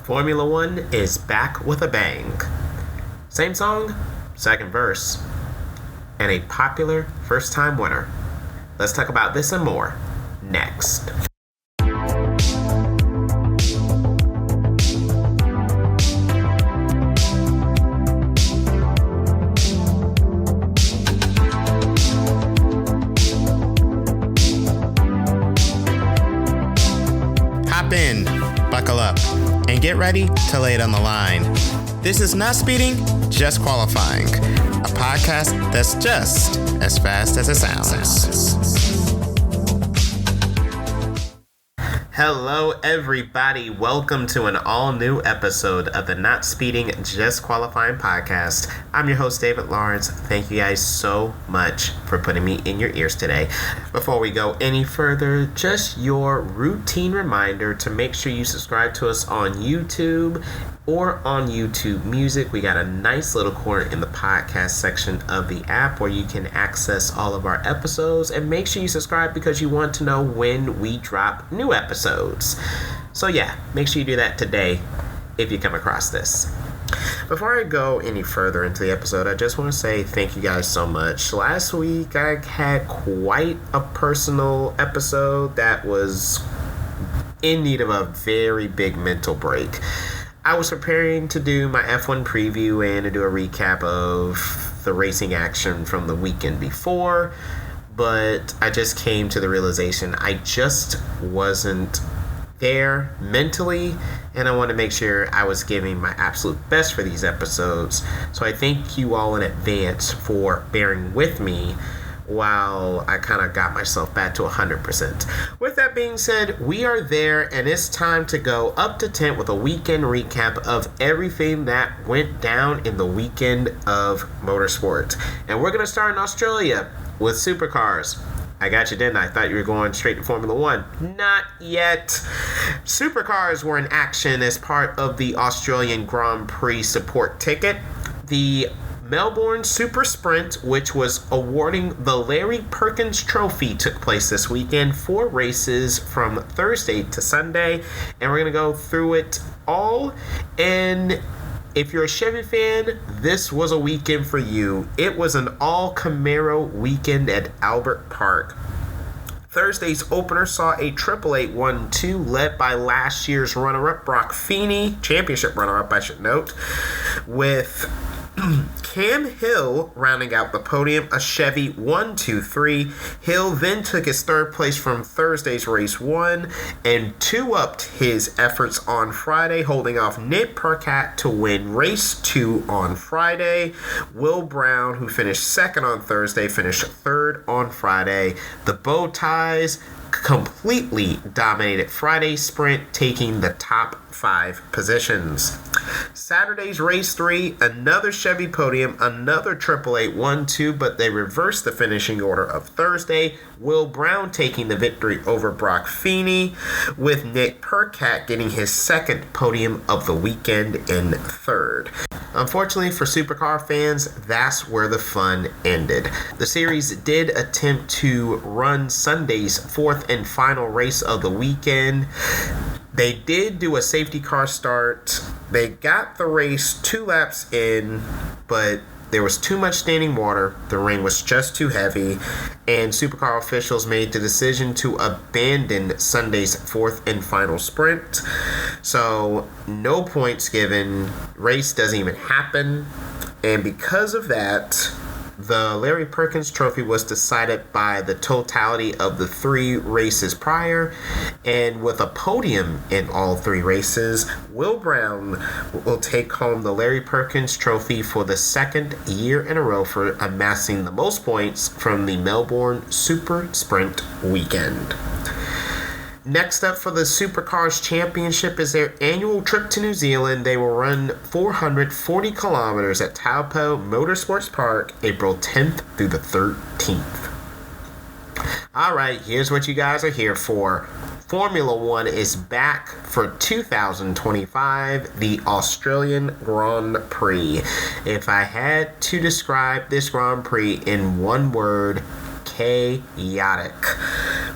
Formula One is back with a bang. Same song, second verse, and a popular first-time winner. Let's talk about this and more next. Hop in, buckle up, and get ready to lay it on the line. This is Not Speeding, Just Qualifying, a podcast that's just as fast as it sounds. Hello, everybody. Welcome to an all-new episode of the Not Speeding, Just Qualifying podcast. I'm your host, David Lawrence. Thank you guys so much for putting me in your ears today. Before we go any further, just your routine reminder to make sure you subscribe to us on YouTube or on YouTube Music. We got a nice little corner in the podcast section of the app where you can access all of our episodes, and make sure you subscribe because you want to know when we drop new episodes. So yeah, make sure you do that today if you come across this. Before I go any further into the episode, I just want to say thank you guys so much. Last week I had quite a personal episode that was in need of a very big mental break. I was preparing to do my F1 preview and to do a recap of the racing action from the weekend before, but I just came to the realization I just wasn't there mentally, and I want to make sure I was giving my absolute best for these episodes. So I thank you all in advance for bearing with me while I kind of got myself back to 100%. With that being said, we are there, and it's time to go up to 10 with a weekend recap of everything that went down in the weekend of motorsports. And we're going to start in Australia with Supercars. I got you, didn't I? Thought you were going straight to Formula One. Not yet. Supercars were in action as part of the Australian Grand Prix support ticket. The Melbourne Super Sprint, which was awarding the Larry Perkins Trophy, took place this weekend. 4 races from Thursday to Sunday, and we're going to go through it all. And if you're a Chevy fan, this was a weekend for you. It was an all Camaro weekend at Albert Park. Thursday's opener saw a 888-1-2 led by last year's runner-up Brock Feeney, championship runner-up I should note, with Cam Hill rounding out the podium, a Chevy 1-2-3. Hill then took his third place from Thursday's race 1 and 2-upped his efforts on Friday, holding off Nick Percat to win race 2 on Friday. Will Brown, who finished second on Thursday, finished third on Friday. The bow ties completely dominated Friday's sprint, taking the top 5 positions. Saturday's race 3, another Chevy podium, another 888-1-2, but they reversed the finishing order of Thursday. Will Brown taking the victory over Brock Feeney, with Nick Percat getting his second podium of the weekend in third. Unfortunately for Supercar fans, that's where the fun ended. The series did attempt to run Sunday's 4th and final race of the weekend. They did do a safety car start. They got the race 2 laps in, but there was too much standing water. The rain was just too heavy, and Supercar officials made the decision to abandon Sunday's 4th and final sprint. So no points given. Race doesn't even happen. And because of that, the Larry Perkins Trophy was decided by the totality of the 3 races prior, and with a podium in all 3 races, Will Brown will take home the Larry Perkins Trophy for the 2nd year in a row for amassing the most points from the Melbourne Super Sprint weekend. Next up for the Supercars Championship is their annual trip to New Zealand. They will run 440 kilometers at Taupo Motorsports Park, April 10th through the 13th. Alright, here's what you guys are here for. Formula One is back for 2025, the Australian Grand Prix. If I had to describe this Grand Prix in one word, chaotic.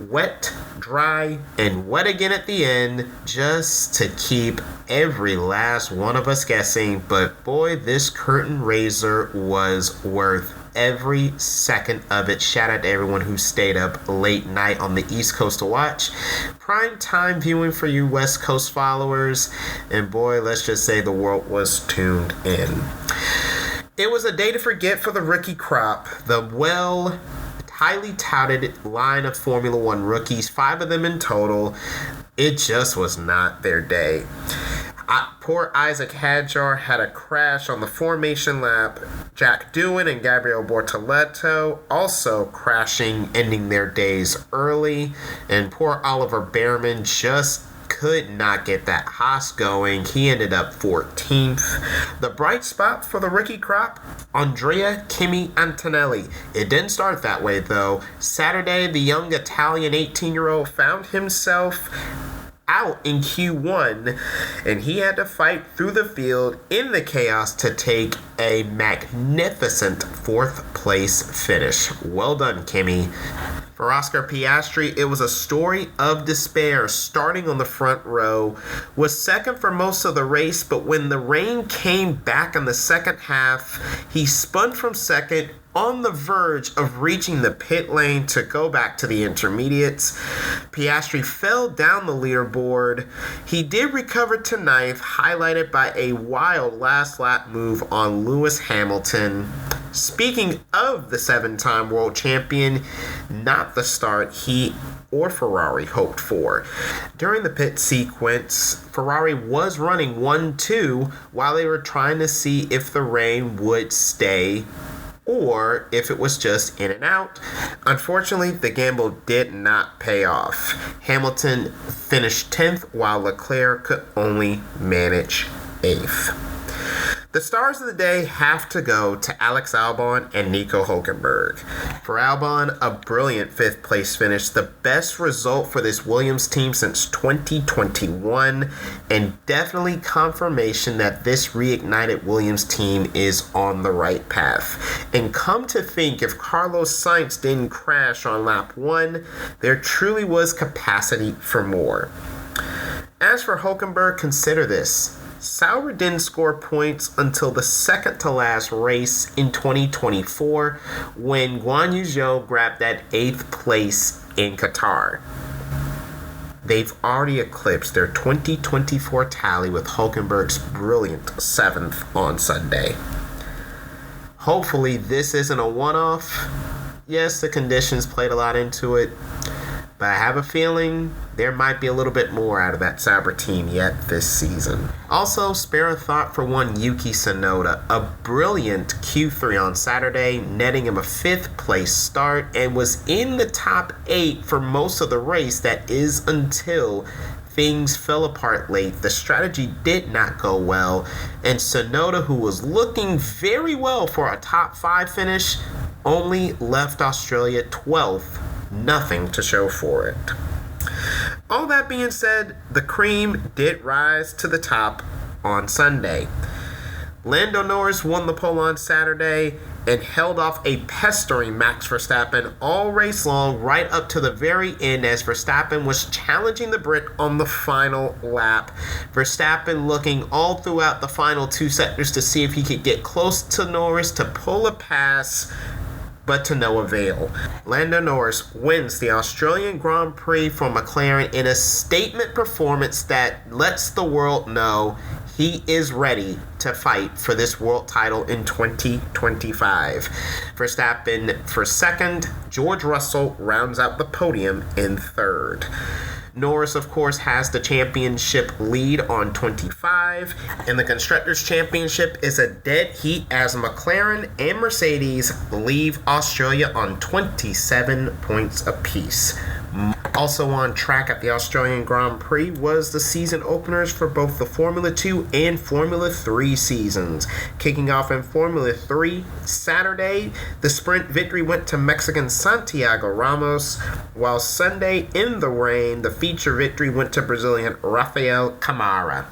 Wet, dry and wet again at the end, just to keep every last one of us guessing. But boy, this curtain raiser was worth every second of it. Shout out to everyone who stayed up late night on the East Coast to watch. Prime time viewing for you West Coast followers. And boy, let's just say the world was tuned in. It was a day to forget for the rookie crop. The highly touted line of Formula One rookies, 5 of them in total. It just was not their day. Poor Isaac Hadjar had a crash on the formation lap. Jack Doohan and Gabriel Bortoleto also crashing, ending their days early. And poor Oliver Behrman just could not get that Haas going. He ended up 14th. The bright spot for the rookie crop, Andrea Kimi Antonelli. It didn't start that way though. Saturday, the young Italian 18-year-old found himself out in Q1, and he had to fight through the field in the chaos to take a magnificent 4th place finish. Well done, Kimi. For Oscar Piastri, it was a story of despair. Starting on the front row, was second for most of the race, but when the rain came back in the second half, he spun from second, on the verge of reaching the pit lane to go back to the intermediates. Piastri fell down the leaderboard. He did recover to 9th, highlighted by a wild last lap move on Lewis Hamilton. Speaking of the 7-time world champion, not the start he or Ferrari hoped for. During the pit sequence, Ferrari was running 1-2 while they were trying to see if the rain would stay or if it was just in and out. Unfortunately, the gamble did not pay off. Hamilton finished 10th while Leclerc could only manage 8th. The stars of the day have to go to Alex Albon and Nico Hülkenberg. For Albon, a brilliant 5th place finish, the best result for this Williams team since 2021, and definitely confirmation that this reignited Williams team is on the right path. And come to think, if Carlos Sainz didn't crash on lap 1, there truly was capacity for more. As for Hülkenberg, consider this. Sauber didn't score points until the second to last race in 2024 when Guan Yu Zhou grabbed that 8th place in Qatar. They've already eclipsed their 2024 tally with Hülkenberg's brilliant 7th on Sunday. Hopefully this isn't a one-off. Yes, the conditions played a lot into it, but I have a feeling there might be a little bit more out of that Sauber team yet this season. Also, spare a thought for one Yuki Tsunoda. A brilliant Q3 on Saturday, netting him a 5th place start, and was in the top 8 for most of the race. That is until things fell apart late. The strategy did not go well, and Tsunoda, who was looking very well for a top 5 finish, only left Australia 12th. Nothing to show for it. All that being said, the cream did rise to the top on Sunday. Lando Norris won the pole on Saturday and held off a pestering Max Verstappen all race long, right up to the very end as Verstappen was challenging the Brit on the final lap. Verstappen looking all throughout the final 2 sectors to see if he could get close to Norris to pull a pass, but to no avail. Lando Norris wins the Australian Grand Prix for McLaren in a statement performance that lets the world know he is ready to fight for this world title in 2025. Verstappen for 2nd, George Russell rounds out the podium in 3rd. Norris, of course, has the championship lead on 25, and the Constructors' Championship is a dead heat as McLaren and Mercedes leave Australia on 27 points apiece. Also on track at the Australian Grand Prix was the season openers for both the Formula 2 and Formula 3 seasons. Kicking off in Formula 3 Saturday, the sprint victory went to Mexican Santiago Ramos, while Sunday in the rain, the feature victory went to Brazilian Rafael Camara.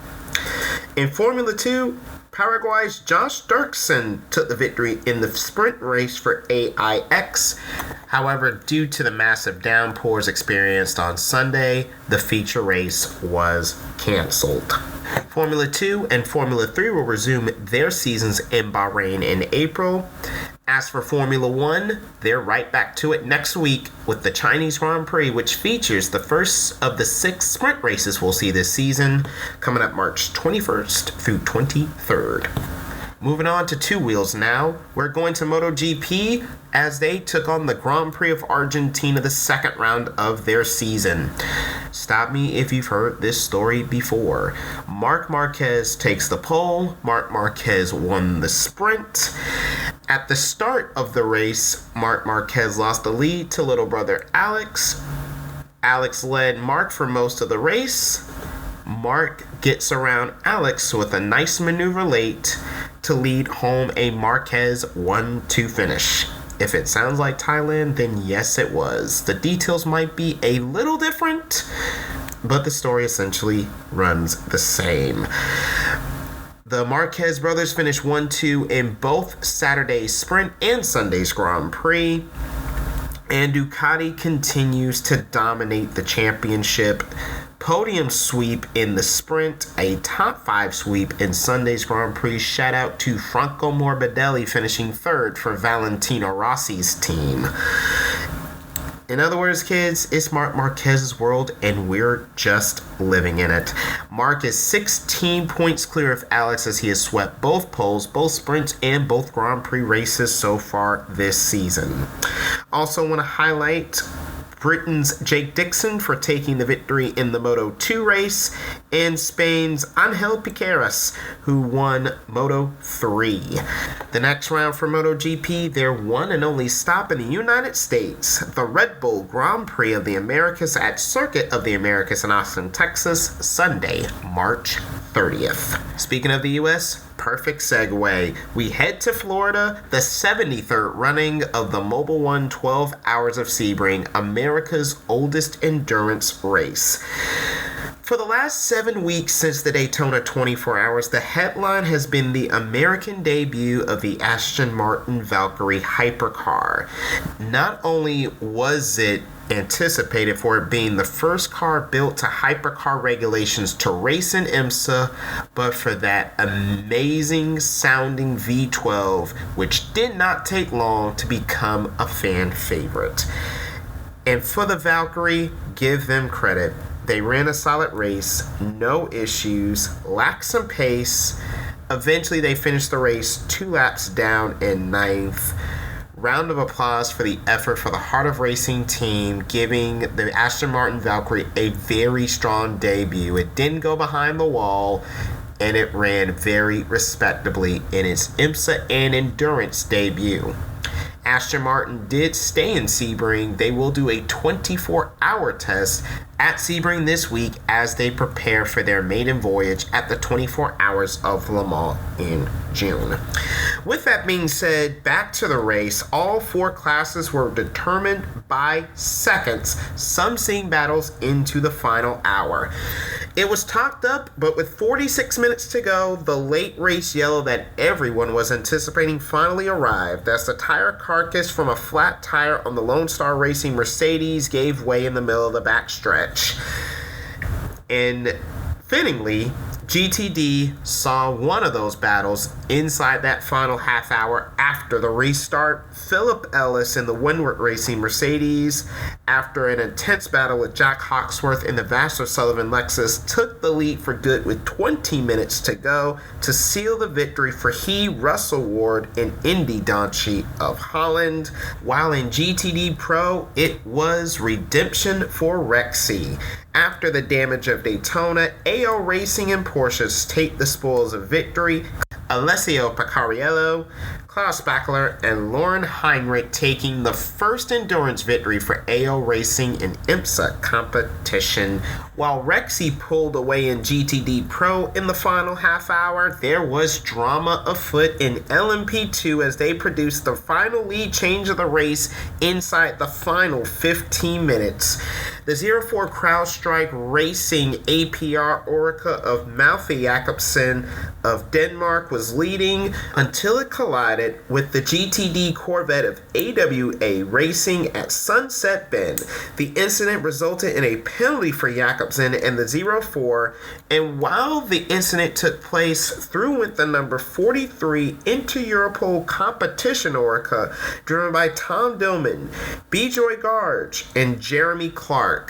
In Formula 2, Paraguay's Josh Dirksen took the victory in the sprint race for AIX. However, due to the massive downpours experienced on Sunday, the feature race was canceled. Formula 2 and Formula 3 will resume their seasons in Bahrain in April. As for Formula 1, they're right back to it next week with the Chinese Grand Prix, which features the first of the 6 sprint races we'll see this season, coming up March 21st through 23rd. Moving on to two wheels now, we're going to MotoGP as they took on the Grand Prix of Argentina the second round of their season. Stop me if you've heard this story before. Marc Marquez takes the pole. Marc Marquez won the sprint. At the start of the race, Marc Marquez lost the lead to little brother Alex. Alex led Marc for most of the race. Marc gets around Alex with a nice maneuver late to lead home a Marquez 1-2 finish. If it sounds like Thailand, then yes it was. The details might be a little different, but the story essentially runs the same. The Marquez brothers finished 1-2 in both Saturday's sprint and Sunday's Grand Prix. And Ducati continues to dominate the championship. Podium sweep in the sprint, a top 5 sweep in Sunday's Grand Prix. Shout out to Franco Morbidelli finishing third for Valentino Rossi's team. In other words, kids, it's Marc Marquez's world, and we're just living in it. Marc is 16 points clear of Alex as he has swept both poles, both sprints, and both Grand Prix races so far this season. Also want to highlight Britain's Jake Dixon for taking the victory in the Moto 2 race, and Spain's Angel Piqueras, who won Moto 3. The next round for MotoGP, their one and only stop in the United States, the Red Bull Grand Prix of the Americas at Circuit of the Americas in Austin, Texas, Sunday, March 30th. Speaking of the U.S., perfect segue. We head to Florida, the 73rd running of the Mobil 1 12 Hours of Sebring, America's oldest endurance race. For the last 7 weeks since the Daytona 24 Hours, the headline has been the American debut of the Aston Martin Valkyrie hypercar. Not only was it anticipated for it being the first car built to hypercar regulations to race in IMSA, but for that amazing sounding V12, which did not take long to become a fan favorite. And for the Valkyrie, give them credit. They ran a solid race, no issues, lacked some pace. Eventually they finished the race 2 laps down in 9th. Round of applause for the effort for the Heart of Racing team, giving the Aston Martin Valkyrie a very strong debut. It didn't go behind the wall, and it ran very respectably in its IMSA and endurance debut. Aston Martin did stay in Sebring. They will do a 24-hour test at Sebring this week as they prepare for their maiden voyage at the 24 Hours of Le Mans in June. With that being said, back to the race. All 4 classes were determined by seconds, some seeing battles into the final hour. It was talked up, but with 46 minutes to go, the late race yellow that everyone was anticipating finally arrived as the tire carcass from a flat tire on the Lone Star Racing Mercedes gave way in the middle of the backstretch. And fittingly, GTD saw one of those battles inside that final half hour after the restart. Philip Ellis in the Windward Racing Mercedes, after an intense battle with Jack Hawksworth in the Vassar Sullivan Lexus, took the lead for good with 20 minutes to go to seal the victory for Russell Ward and Indy Donchy of Holland. While in GTD Pro, it was redemption for Rexy. After the damage of Daytona, AO Racing and Porsches take the spoils of victory. Alessio Pacariello, Klaus Bachler, and Lauren Heinrich taking the first endurance victory for AO Racing in IMSA competition. While Rexy pulled away in GTD Pro in the final half hour, there was drama afoot in LMP2 as they produced the final lead change of the race inside the final 15 minutes. The 04 CrowdStrike Racing APR Orica of Malfi Jakobsen of Denmark was leading until it collided with the GTD Corvette of AWA Racing at Sunset Bend. The incident resulted in a penalty for Jakobsen and the 04, and while the incident took place, through went the number 43 Inter-Europol Competition Orica, driven by Tom Dillman, Bijoy Garg, and Jeremy Clark.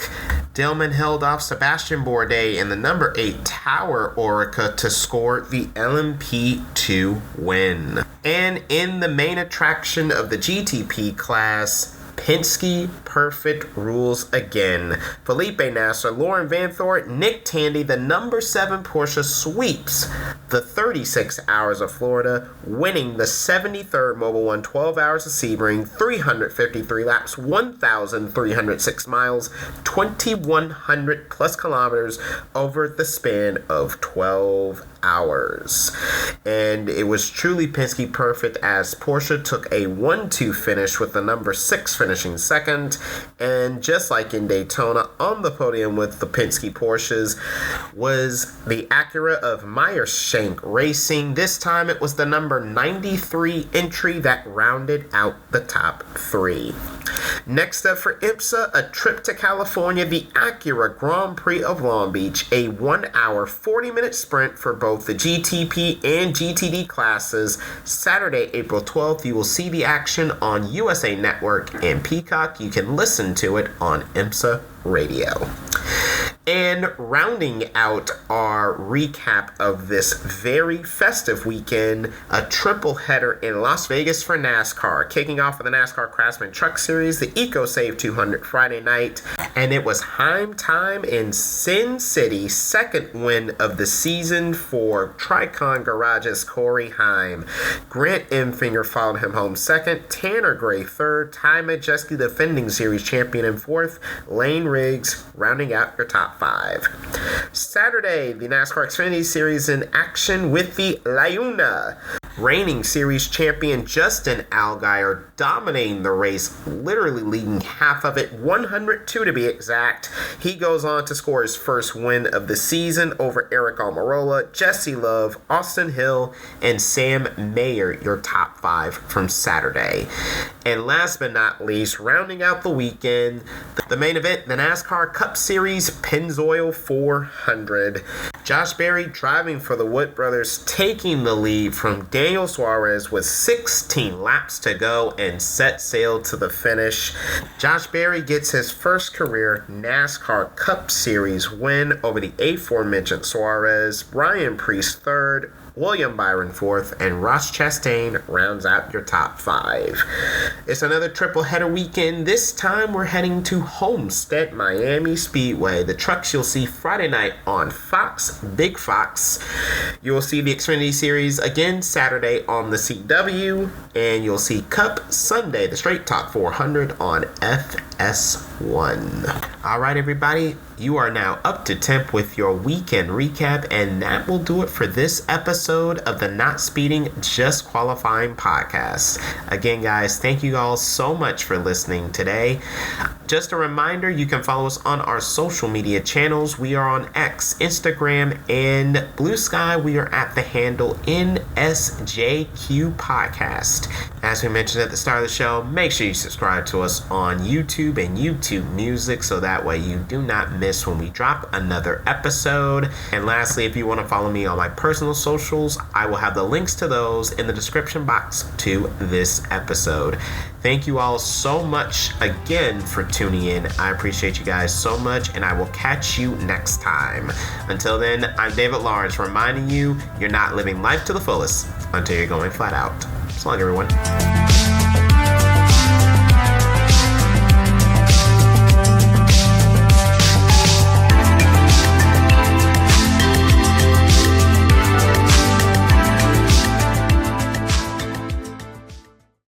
Dillman held off Sebastian Bourdais in the number 8 Tower Orica to score the LMP2 win. And in the main attraction of the GTP class, Penske perfect rules again. Felipe Nasser, Lauren Van Thort, Nick Tandy, the number 7 Porsche sweeps the 36 Hours of Florida, winning the 73rd Mobil 1 12 Hours of Sebring, 353 laps, 1,306 miles, 2,100 plus kilometers over the span of 12 hours. And it was truly Penske perfect as Porsche took a 1-2 finish with the number 6 finishing second, and just like in Daytona, on the podium with the Penske Porsches was the Acura of Meyershank Racing. This time it was the number 93 entry that rounded out the top 3. Next up for IMSA, a trip to California, the Acura Grand Prix of Long Beach, a 1 hour 40-minute sprint for both the GTP and GTD classes. Saturday, April 12th, you will see the action on USA Network and Peacock. You can listen to it on IMSA Radio. And rounding out our recap of this very festive weekend, a triple header in Las Vegas for NASCAR. Kicking off with the NASCAR Craftsman Truck Series, the EcoSave 200 Friday night. And it was Heim time in Sin City, second win of the season for Tricon Garage's Corey Heim. Grant Enfinger followed him home second, Tanner Gray third, Ty Majeski defending series champion in fourth, Lane Riggs rounding out your top 5. Saturday, the NASCAR Xfinity Series in action with the Laguna. Reigning series champion Justin Allgaier dominating the race, literally leading half of it, 102 to be exact. He goes on to score his first win of the season over Eric Almirola, Jesse Love, Austin Hill, and Sam Mayer, your top 5 from Saturday. And last but not least, rounding out the weekend, the main event, the NASCAR Cup Series Pennzoil 400. Josh Berry driving for the Wood Brothers, taking the lead from Daniel Suarez with 16 laps to go and set sail to the finish. Josh Berry gets his first career NASCAR Cup Series win over the aforementioned Suarez. Ryan Preece third, William Byron fourth, and Ross Chastain rounds out your top 5. It's another triple header weekend. This time we're heading to Homestead Miami Speedway. The trucks you'll see Friday night on Fox, Big Fox. You'll see the Xfinity Series again Saturday on the CW, and you'll see Cup Sunday, the Straight Talk 400 on FS1. All right, everybody. You are now up to temp with your weekend recap, and that will do it for this episode of the Not Speeding, Just Qualifying podcast. Again, guys, thank you all so much for listening today. Just a reminder, you can follow us on our social media channels. We are on X, Instagram, and Blue Sky. We are at the handle NSJQ Podcast. As we mentioned at the start of the show, make sure you subscribe to us on YouTube and YouTube Music so that way you do not miss when we drop another episode. And lastly, if you want to follow me on my personal socials, I will have the links to those in the description box to this episode. Thank you all so much again for tuning in. I appreciate you guys so much, and I will catch you next time. Until then, I'm David Lawrence, reminding you, you're not living life to the fullest until you're going flat out. So long, everyone.